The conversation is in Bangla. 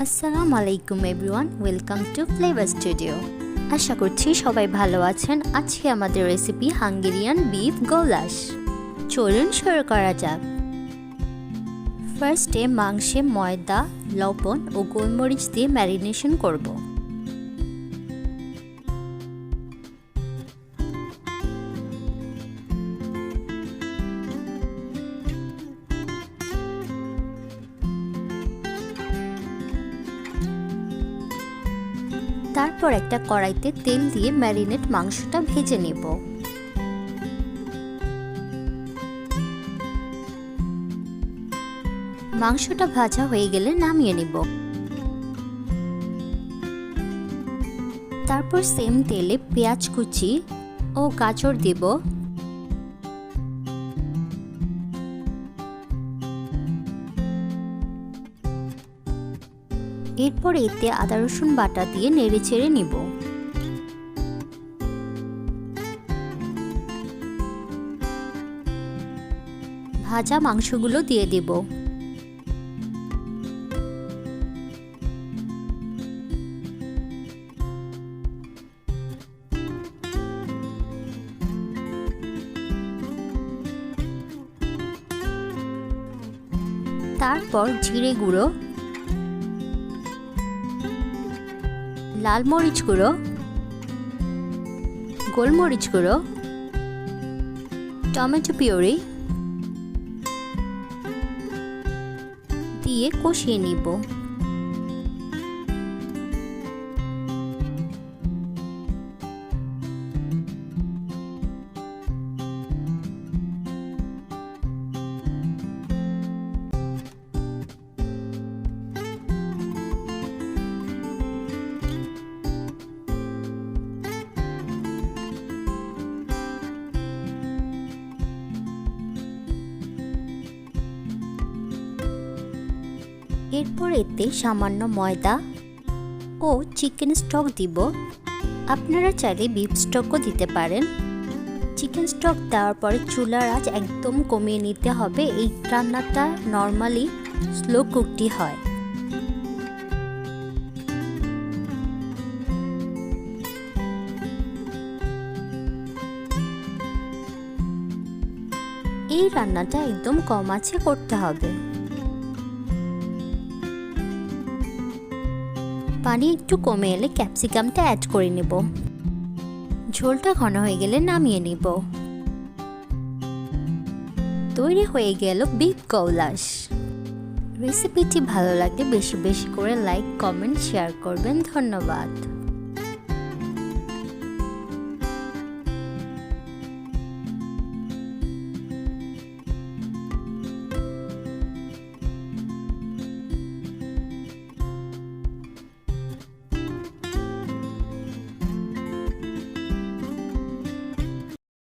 আসসালামু আলাইকুম everyone, welcome to flavour studio. আশা করছি সবাই ভালো আছেন। আজকে আমাদের রেসিপি হাঙ্গেরিয়ান বিফ গোলাশ। চলুন শুরু করা যাক। ফার্স্টে মাংসে ময়দা, লবণ ও গোলমরিচ দিয়ে ম্যারিনেশন করব। তারপর একটা কড়াইতে তেল দিয়ে ম্যারিনেট মাংসটা ভেজে নেব। মাংসটা ভাজা হয়ে গেলে নামিয়ে নেব। তারপর সেম তেলে পেঁয়াজ কুচি ও গাজর দেব। এরপর এতে আদা রসুন বাটা দিয়ে নেড়েচেড়ে নিব। ভাজা মাংসগুলো দিয়ে দেব। তারপর জিরে গুঁড়ো, লাল মরিচ গুঁড়ো, গোলমরিচ গুঁড়ো, টমেটো পিউরি দিয়ে কষিয়ে নিব। এরপর এতে সামান্য ময়দা ও চিকেন স্টক দিব। আপনারা চাইলে বিফ স্টকও দিতে পারেন। চিকেন স্টক দেওয়ার পরে চুলার আঁচ একদম কমিয়ে নিতে হবে। এই রান্নাটা নর্মালি স্লো কুকডই হয়। এই রান্নাটা একদম কম আঁচে করতে হবে। পানি একটু কমে এলে ক্যাপসিকামটা অ্যাড করে নেব। ঝোলটা ঘন হয়ে গেলে নামিয়ে নিব। তৈরি হয়ে গেল বিফ গৌলাশ। রেসিপিটি ভালো লাগলে বেশি বেশি করে লাইক, কমেন্ট, শেয়ার করবেন। ধন্যবাদ।